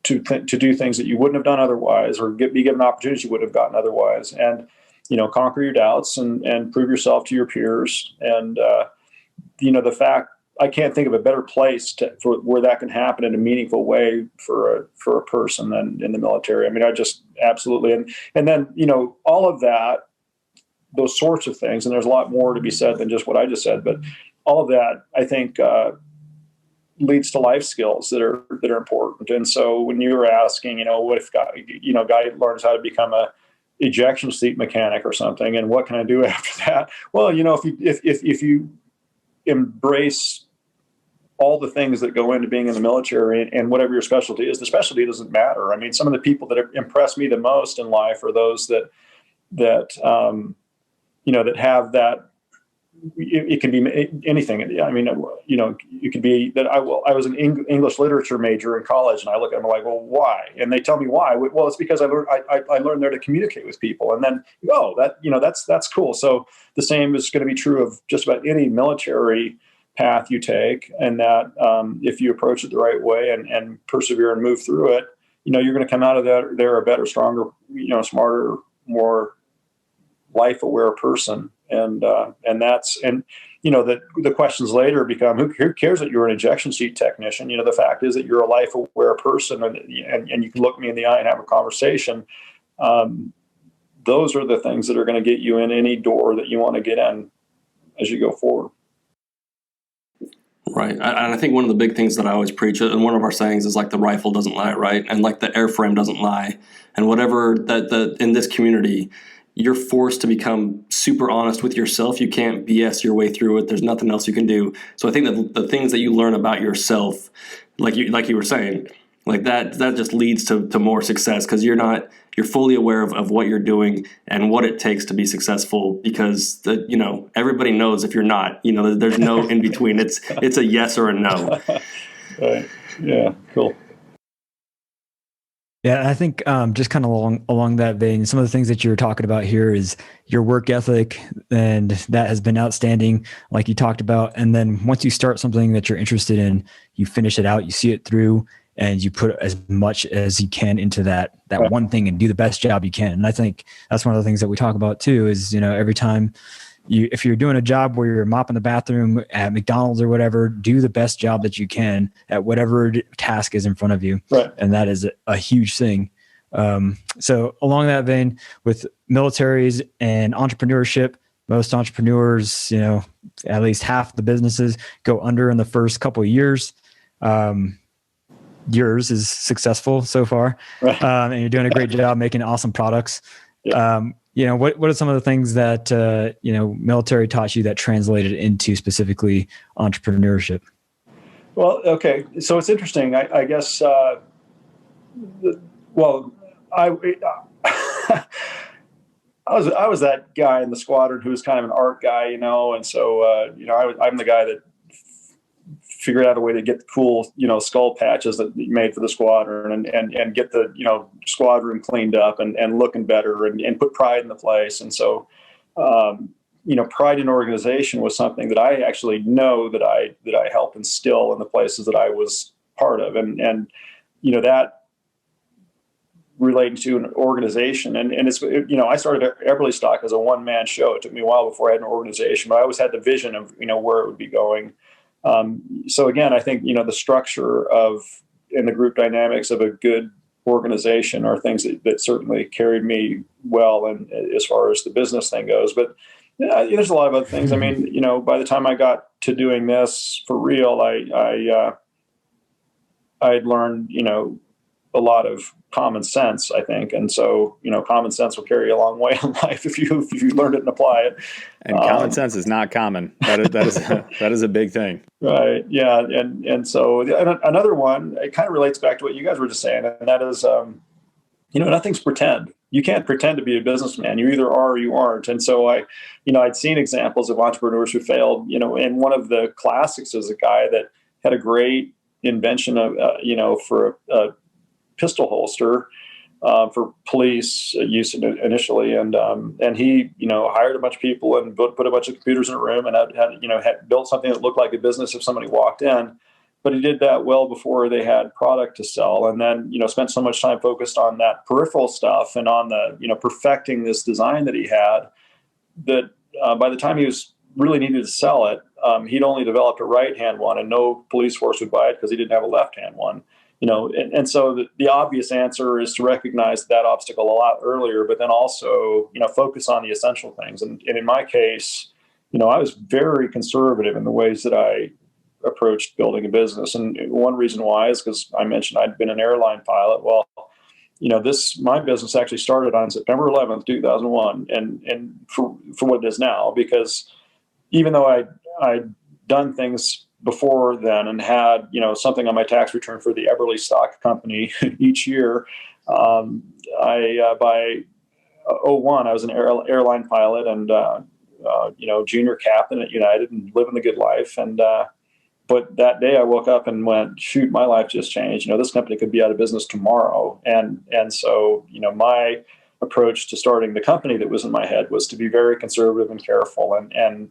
do things that you wouldn't have done otherwise, or be given opportunities you wouldn't have gotten otherwise. And, you know, conquer your doubts and prove yourself to your peers. And, you know, the fact, I can't think of a better place for where that can happen in a meaningful way for a person than in the military. I mean, I just absolutely. And then, you know, all of that, those sorts of things, and there's a lot more to be said than just what I just said, but all of that, I think, leads to life skills that are important. And so when you were asking, you know, what if guy learns how to become a ejection seat mechanic or something, and what can I do after that? Well, you know, if you embrace all the things that go into being in the military and whatever your specialty is, the specialty doesn't matter. I mean, some of the people that impress me the most in life are those that you know, that have that. It can be anything. I mean, you know, it could be that I was an English literature major in college, and I look at them like, well, why? And they tell me why. Well, it's because I learned there to communicate with people, and then that's cool. So the same is going to be true of just about any military path you take, and that if you approach it the right way and persevere and move through it, you know, you're going to come out of there a better, stronger, you know, smarter, more life-aware person. And that the questions later become, who cares that you're an ejection seat technician? The fact is that you're a life aware person, and you can look me in the eye and have a conversation. Those are the things that are going to get you in any door that you want to get in as you go forward. Right. And I think one of the big things that I always preach, and one of our sayings is like the rifle doesn't lie, right? And like the airframe doesn't lie. And whatever that in this community, you're forced to become super honest with yourself. You can't BS your way through it. There's nothing else you can do. So I think that the things that you learn about yourself, like you were saying, like that just leads to more success, because you're fully aware of what you're doing and what it takes to be successful, because everybody knows if you're not, there's no in between. It's a yes or a no. Right. Yeah. Cool. Yeah, I think just kind of along that vein, some of the things that you're talking about here is your work ethic, and that has been outstanding, like you talked about. And then once you start something that you're interested in, you finish it out, you see it through, and you put as much as you can into that one thing and do the best job you can. And I think that's one of the things that we talk about too, is, every time if you're doing a job where you're mopping the bathroom at McDonald's or whatever, do the best job that you can at whatever task is in front of you. Right. And that is a huge thing. So along that vein, with militaries and entrepreneurship, most entrepreneurs, at least half the businesses go under in the first couple of years. Yours is successful so far. Right. And you're doing a great job making awesome products. Yeah. What are some of the things that, military taught you that translated into specifically entrepreneurship? Well, okay. So it's interesting. I guess, I was that guy in the squadron who was kind of an art guy, and so, I'm the guy that figured out a way to get the cool, skull patches that you made for the squadron and get the, squadron cleaned up and looking better and put pride in the place. And so, pride in organization was something that I actually know that I helped instill in the places that I was part of. And that relating to an organization. And it's, I started Eberlestock as a one-man show. It took me a while before I had an organization, but I always had the vision of, where it would be going. So again, I think, the structure and the group dynamics of a good organization are things that certainly carried me well. And as far as the business thing goes, but there's a lot of other things. I mean, by the time I got to doing this for real, I'd learned, a lot of common sense, I think. And so, common sense will carry you a long way in life if you learn it and apply it. And common sense is not common. That is a big thing. Right. Yeah. And so another one, it kind of relates back to what you guys were just saying. And that is, nothing's pretend. You can't pretend to be a businessman. You either are or you aren't. And so I'd seen examples of entrepreneurs who failed, and one of the classics is a guy that had a great invention of, for a pistol holster for police use initially, and he hired a bunch of people and put a bunch of computers in a room and had built something that looked like a business if somebody walked in. But he did that well before they had product to sell, and then spent so much time focused on that peripheral stuff and on the perfecting this design that he had, that by the time he was really needed to sell it, he'd only developed a right hand one, and no police force would buy it because he didn't have a left hand one. And so the obvious answer is to recognize that obstacle a lot earlier, but then also, focus on the essential things. And in my case, I was very conservative in the ways that I approached building a business. And one reason why is because I mentioned I'd been an airline pilot. Well, my business actually started on September 11th, 2001, and for what it is now, because even though I'd done things before then and had, something on my tax return for the Eberlestock company each year, by 01, I was an airline pilot and, junior captain at United and living the good life. And, but that day I woke up and went, shoot, my life just changed. This company could be out of business tomorrow. And so, my approach to starting the company that was in my head was to be very conservative and careful. And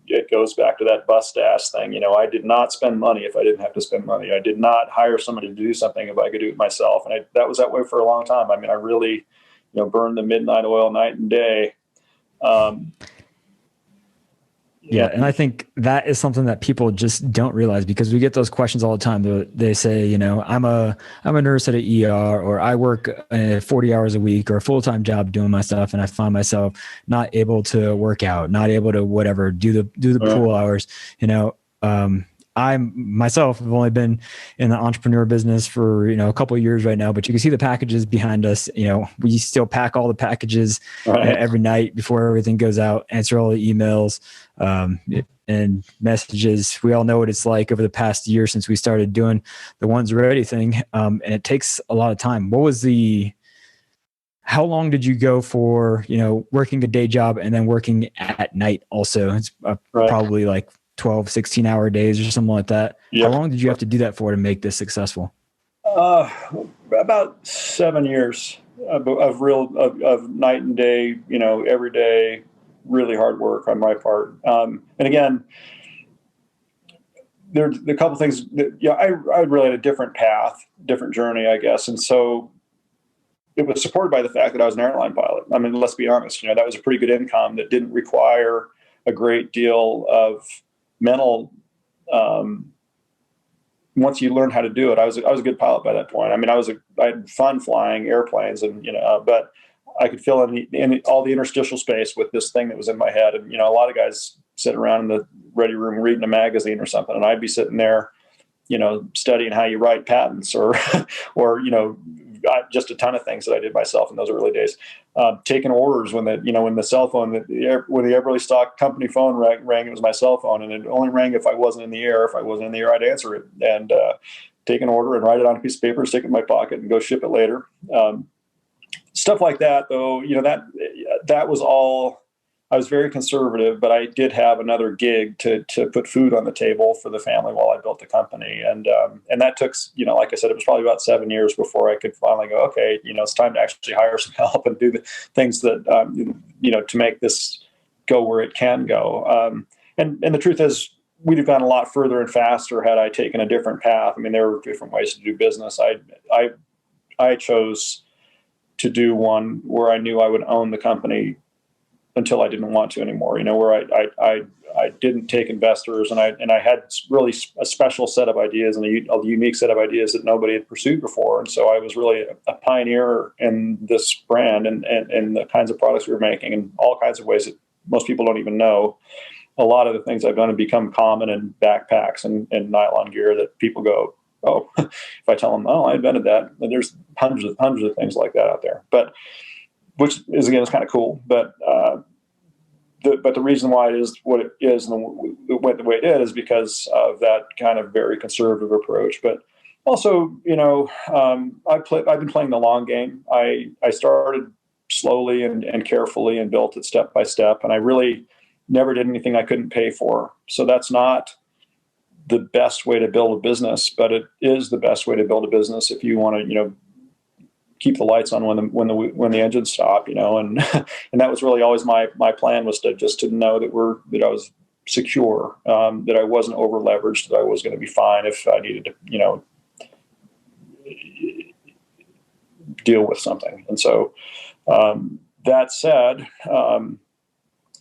it goes back to that bust-ass thing. I did not spend money if I didn't have to spend money. I did not hire somebody to do something if I could do it myself. And that was that way for a long time. I mean, I really, burned the midnight oil night and day. Yeah. And I think that is something that people just don't realize, because we get those questions all the time. They say, you know, I'm a nurse at an ER, or I work 40 hours a week, or a full-time job doing my stuff. And I find myself not able to work out, not able to whatever, do the pool hours, you know. I myself have only been in the entrepreneur business for, you know, a couple of years right now, but you can see the packages behind us. You know, we still pack all the packages every night before everything goes out, answer all the emails and messages. We all know what it's like over the past year since we started doing the OnesReady thing. And it takes a lot of time. How long did you go for, you know, working a day job and then working at night also? It's probably like 12, 16-hour days or something like that. How long did you have to do that for to make this successful? About 7 years of night and day, you know, every day, really hard work on my part. And again, there's a couple things that, I really had a different path, different journey, I guess. And so it was supported by the fact that I was an airline pilot. I mean, let's be honest, you know, that was a pretty good income that didn't require a great deal of mental, once you learn how to do it. I was a good pilot by that point. I mean, I had fun flying airplanes, and, you know, but I could fill in all the interstitial space with this thing that was in my head. And, you know, a lot of guys sit around in the ready room reading a magazine or something, and I'd be sitting there, you know, studying how you write patents, or you know, just a ton of things that I did myself in those early days. Taking orders when the cell phone, when the Eberlestock company phone rang, it was my cell phone, and it only rang if I wasn't in the air. If I wasn't in the air, I'd answer it, and take an order and write it on a piece of paper, stick it in my pocket, and go ship it later. Stuff like that, though, you know, that was all. I was very conservative, but I did have another gig to put food on the table for the family while I built the company. And that took, you know, like I said, it was probably about 7 years before I could finally go, okay, you know, it's time to actually hire some help and do the things that, you know, to make this go where it can go. And the truth is, we'd have gone a lot further and faster had I taken a different path. I mean, there were different ways to do business. I chose to do one where I knew I would own the company until I didn't want to anymore, you know, where I didn't take investors, and I had really a special set of ideas and a unique set of ideas that nobody had pursued before. And so I was really a pioneer in this brand and the kinds of products we were making in all kinds of ways that most people don't even know. A lot of the things I've done have become common in backpacks and nylon gear that people go, oh, if I tell them, oh, I invented that. And there's hundreds of things like that out there, but which is, again, is kind of cool. But the reason why it is what it is and the way it is because of that kind of very conservative approach. But also, you know, I've been playing the long game. I started slowly and carefully and built it step by step. And I really never did anything I couldn't pay for. So that's not the best way to build a business, but it is the best way to build a business if you want to, you know, keep the lights on when the engines stop, you know, and and that was really always my plan, was to know that I was secure, that I wasn't over leveraged, that I was going to be fine if I needed to, you know, deal with something. And so that said,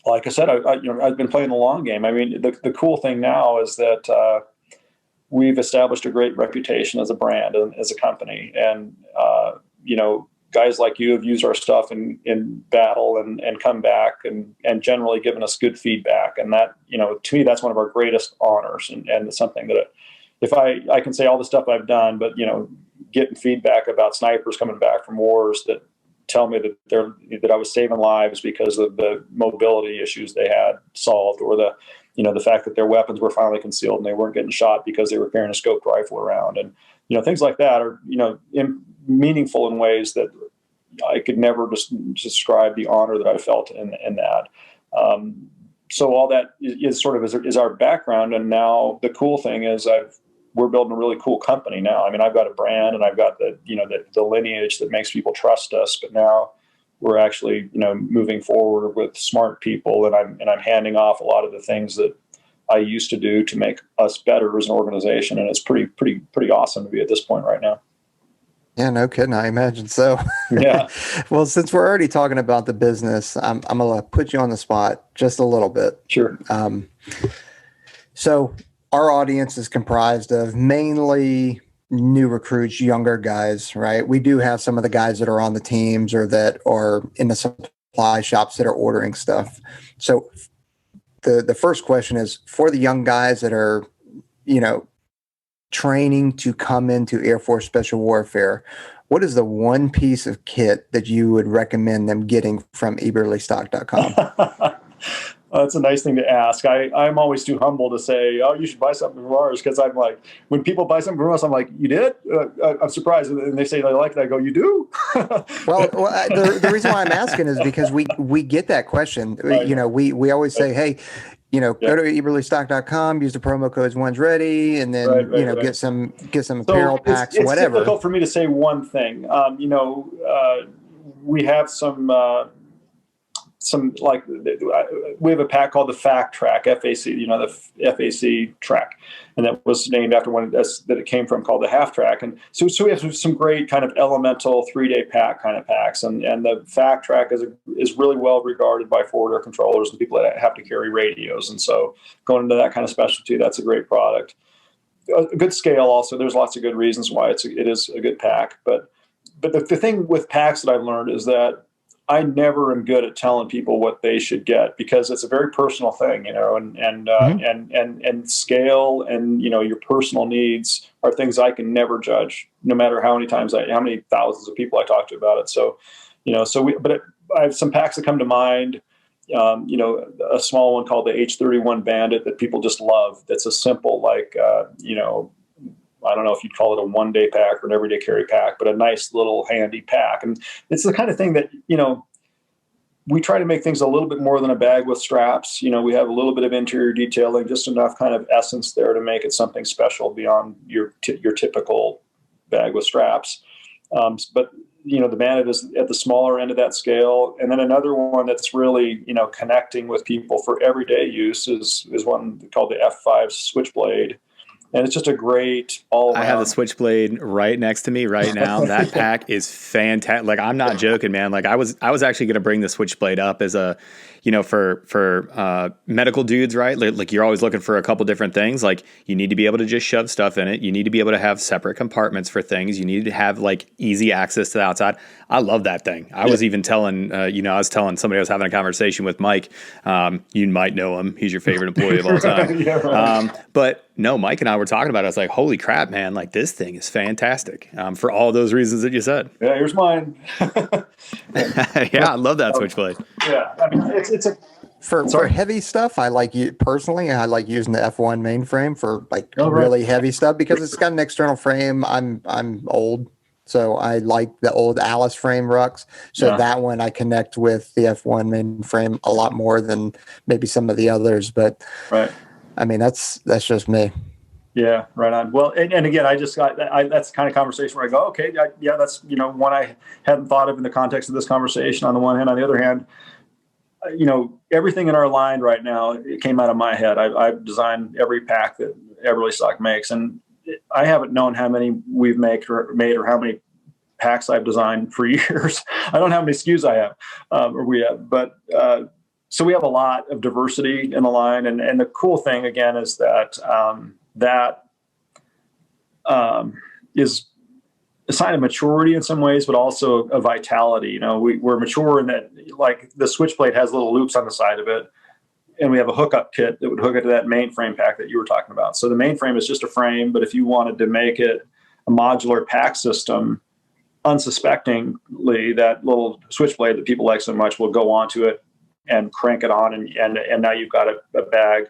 like I said, I've been playing the long game. I mean, the cool thing now is that we've established a great reputation as a brand and as a company, and you know, guys like you have used our stuff in battle and come back and generally given us good feedback. And that, you know, to me, that's one of our greatest honors, and it's something that if I can say all the stuff I've done, but, you know, getting feedback about snipers coming back from wars that tell me that I was saving lives because of the mobility issues they had solved, or the fact that their weapons were finally concealed and they weren't getting shot because they were carrying a scoped rifle around. And, you know, things like that are, you know, meaningful in ways that I could never just describe the honor that I felt in that. So all that is sort of is our background. And now the cool thing is we're building a really cool company now. I mean, I've got a brand and I've got the lineage that makes people trust us, but now we're actually, you know, moving forward with smart people, and I'm handing off a lot of the things that I used to do to make us better as an organization. And it's pretty awesome to be at this point right now. Yeah, no kidding. I imagine so. Yeah, Well, since we're already talking about the business, I'm going to put you on the spot just a little bit. sure. So our audience is comprised of mainly new recruits, younger guys, right? We do have some of the guys that are on the teams or that are in the supply shops that are ordering stuff. So the first question is for the young guys that are, training to come into Air Force Special Warfare, what is the one piece of kit that you would recommend them getting from Eberlestock.com? That's a nice thing to ask. I'm always too humble to say, oh, you should buy something from ours. Because I'm like, when people buy something from us, I'm like, you did? I'm surprised. And they say they like it. I go, you do? Well, the reason why I'm asking is because we get that question. Right. We always say, hey, go to Eberlestock.com, use the promo codes OnesReady, and then Right. get some apparel packs, it's whatever. It's difficult for me to say one thing. We have some like we have a pack called the FAC track, FAC, the FAC track, and that was named after one that it came from, called the half track. And so we have some great kind of elemental 3-day pack kind of packs, and the FAC track is really well regarded by forward air controllers and people that have to carry radios. And so going into that kind of specialty, that's a great product. A good scale also. There's lots of good reasons why it is a good pack, but the thing with packs that I've learned is that I never am good at telling people what they should get, because it's a very personal thing, and scale and, your personal needs are things I can never judge, no matter how many thousands of people I talk to about it. So, I have some packs that come to mind, a small one called the H31 Bandit that people just love. That's a simple, I don't know if you'd call it a 1-day pack or an everyday carry pack, but a nice little handy pack. And it's the kind of thing that, we try to make things a little bit more than a bag with straps. We have a little bit of interior detailing, just enough kind of essence there to make it something special beyond your typical bag with straps. But the Bandit is at the smaller end of that scale. And then another one that's really, connecting with people for everyday use is one called the F5 Switchblade. And it's just a great all-around. I have the Switchblade right next to me right now. That pack is fantastic. Like, I'm not joking, man. Like, I was actually going to bring the Switchblade up as a, for medical dudes, right? Like, you're always looking for a couple different things. Like, you need to be able to just shove stuff in it. You need to be able to have separate compartments for things. You need to have easy access to the outside. I love that thing. I was even telling, I was telling somebody I was having a conversation with, Mike. You might know him. He's your favorite employee of all time. Yeah, right. But no, Mike and I were talking about it. I was like, holy crap, man. Like, this thing is fantastic for all those reasons that you said. Yeah, here's mine. Yeah, I love that Switchblade. Yeah, I mean, it's a for heavy stuff. I like using the F1 mainframe for really heavy stuff because it's got an external frame. I'm old, so I like the old Alice frame rucks. So that one I connect with the F1 mainframe a lot more than maybe some of the others. But right. I mean, that's just me. Yeah, right on. Well, and again, I just got that's the kind of conversation where I go, okay, that's one I hadn't thought of in the context of this conversation. On the one hand, on the other hand, everything in our line right now, it came out of my head. I've designed every pack that Eberlestock makes, and I haven't known how many we've made or how many packs I've designed for years. I don't know how many SKUs I have, or we have, but. So we have a lot of diversity in the line, and the cool thing again is that is a sign of maturity in some ways, but also a vitality. We're mature in that, like, the Switchblade has little loops on the side of it, and we have a hookup kit that would hook it to that mainframe pack that you were talking about. So the mainframe is just a frame, but if you wanted to make it a modular pack system, unsuspectingly, that little Switchblade that people like so much will go onto it and crank it on, and now you've got a bag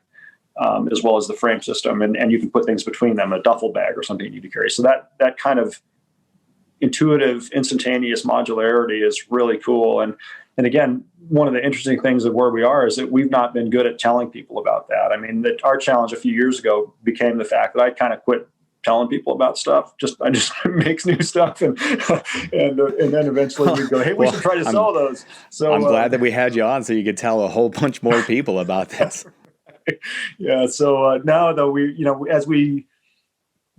as well as the frame system, and you can put things between them, a duffel bag or something you need to carry. So that kind of intuitive, instantaneous modularity is really cool. And again, one of the interesting things of where we are is that we've not been good at telling people about that. I mean, our challenge a few years ago became the fact that I kind of quit telling people about stuff. I just makes new stuff, and then eventually we go, hey, we should try to sell those. So I'm glad that we had you on so you could tell a whole bunch more people about this. Yeah. So now though, we as we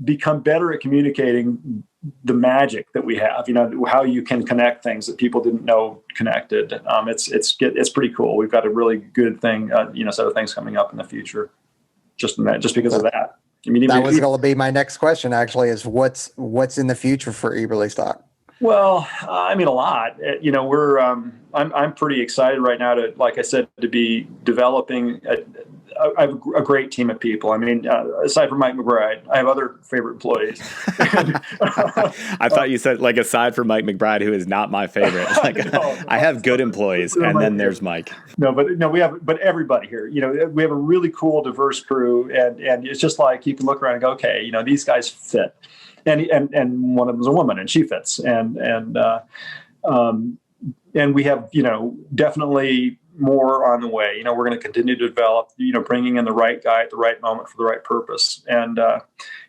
become better at communicating the magic that we have, how you can connect things that people didn't know connected. It's pretty cool. We've got a really good thing, set of things coming up in the future, just because of that. I mean, that was going to be my next question. Actually, is what's in the future for Eberlestock? Well, I mean, a lot. We're I'm pretty excited right now to, like I said, to be developing. I have a great team of people. I mean, aside from Mike McBride, I have other favorite employees. I thought you said, like, aside from Mike McBride, who is not my favorite. Like, no, I have good employees, and then there's Mike. But everybody here, we have a really cool, diverse crew, and it's just like you can look around and go, okay, these guys fit, and one of them is a woman, and she fits, and we have, definitely more on the way. We're going to continue to develop, bringing in the right guy at the right moment for the right purpose. And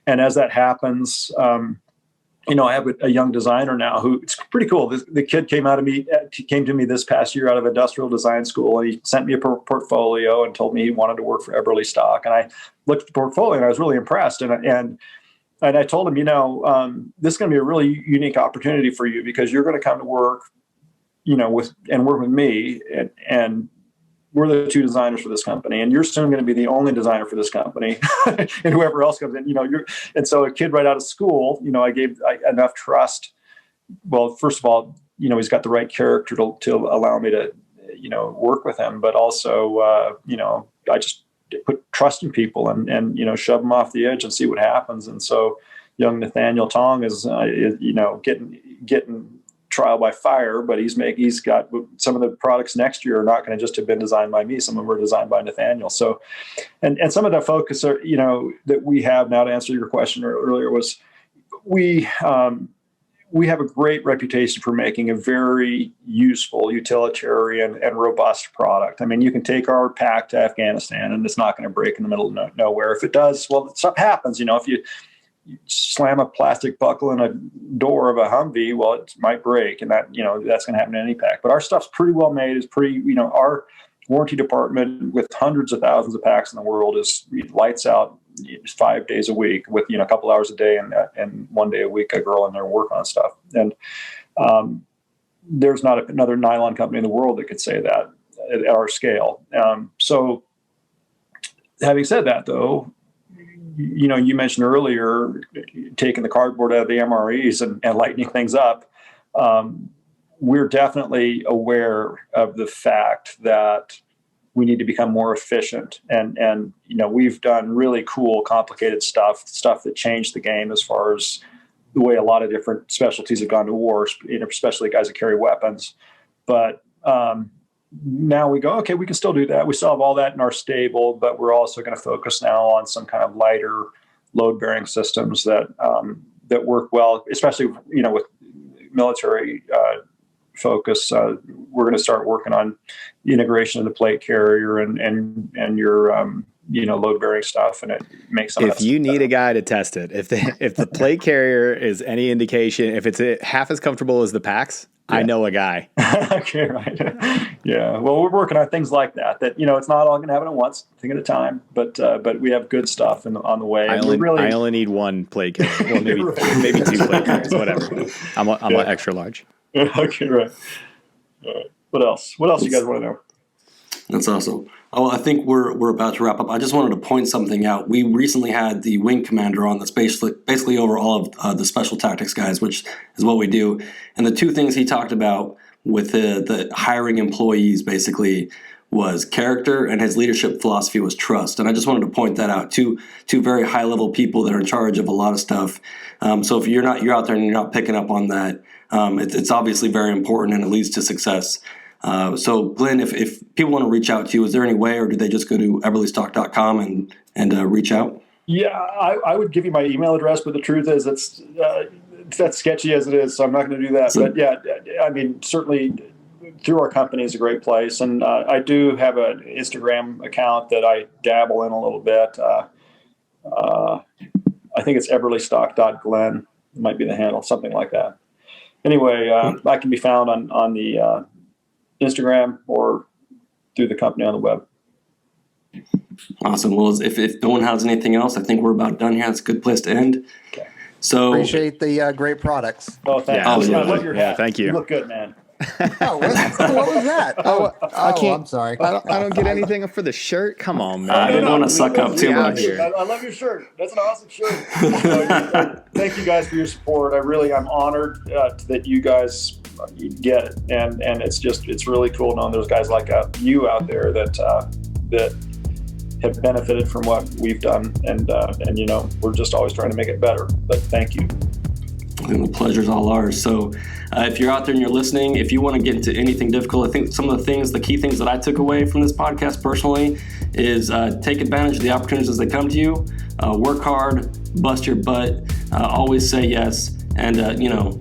as that happens, I have a young designer now who, it's pretty cool. The kid came to me this past year out of industrial design school, and he sent me a portfolio and told me he wanted to work for Eberlestock. And I looked at the portfolio and I was really impressed. And I told him, this is going to be a really unique opportunity for you, because you're going to come to work, work with me, and we're the two designers for this company, and you're soon going to be the only designer for this company, and whoever else comes in, and so a kid right out of school, I gave enough trust. Well, first of all, he's got the right character to allow me to, work with him, but also, I just put trust in people and shove them off the edge and see what happens. And so young Nathaniel Tong is getting trial by fire, but he's got some of the products next year are not going to just have been designed by me. Some of them were designed by Nathaniel. So, and some of the focus are, that we have now, to answer your question earlier, was we have a great reputation for making a very useful, utilitarian, and robust product. I mean, you can take our pack to Afghanistan and it's not going to break in the middle of nowhere. If it does, well, stuff happens. If you slam a plastic buckle in a door of a Humvee, well, it might break, and that, that's going to happen in any pack. But our stuff's pretty well made. It's pretty, our warranty department with hundreds of thousands of packs in the world is lights out 5 days a week with, a couple hours a day and 1 day a week, a girl in there work on stuff. And there's not another nylon company in the world that could say that at our scale. So having said that, though, you mentioned earlier taking the cardboard out of the MREs and lightening things up. We're definitely aware of the fact that we need to become more efficient. And we've done really cool, complicated stuff that changed the game as far as the way a lot of different specialties have gone to war, especially guys that carry weapons. But now we go, okay, we can still do that. We still have all that in our stable, but we're also going to focus now on some kind of lighter load-bearing systems that work well, especially, with military focus. We're going to start working on the integration of the plate carrier and your, load-bearing stuff, and it makes some. If you need a guy to test it, if the plate carrier is any indication, if it's half as comfortable as the packs, yeah. I know a guy. Okay, right. Yeah. Well, we're working on things like that. It's not all going to happen at once, thing at a time. But we have good stuff on the way. I only need one plate carrier. Well, maybe right. Maybe two plate carriers, whatever. I'm an extra large. Okay, right. All right. What else? What else you guys want to know? That's awesome. Oh, I think we're about to wrap up. I just wanted to point something out. We recently had the wing commander on that's basically over all of the special tactics guys, which is what we do. And the two things he talked about with the hiring employees basically was character, and his leadership philosophy was trust. And I just wanted to point that out. Two very high level people that are in charge of a lot of stuff. So if you're out there and you're not picking up on that, it's obviously very important, and it leads to success. So Glen, if people want to reach out to you, is there any way, or do they just go to eberlestock.com and reach out? Yeah, I would give you my email address, but the truth is it's that's sketchy as it is, so I'm not going to do that. But yeah, I mean, certainly through our company is a great place. And I do have an Instagram account that I dabble in a little bit. I think it's eberlestock.glen might be the handle, something like that. Anyway, I can be found on the Instagram or through the company on the web. Awesome. Well, if no one has anything else, I think we're about done here. That's a good place to end. Okay. So Appreciate the great products. Oh, thank Yeah, you. I absolutely. love your Yeah, hat. thank you. You look good, man. Oh, what was that? I can't. I'm sorry. I don't get anything for the shirt. Come on, man. I didn't want to suck up too out much. here. I love your shirt. That's an awesome shirt. Thank you guys for your support. I'm honored that you guys get it, and it's really cool knowing there's guys like you out there that have benefited from what we've done, and we're just always trying to make it better. But thank you. And the pleasure's all ours. So if you're out there and you're listening, if you want to get into anything difficult, I think some of the key things that I took away from this podcast personally is take advantage of the opportunities as they come to you, work hard, bust your butt, always say yes. And,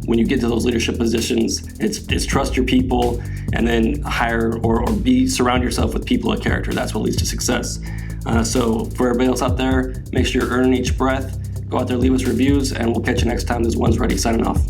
when you get to those leadership positions, it's trust your people and then hire or surround yourself with people of character. That's what leads to success. So for everybody else out there, make sure you're earning each breath. Go out there, leave us reviews, and we'll catch you next time. This is OnesReady signing off.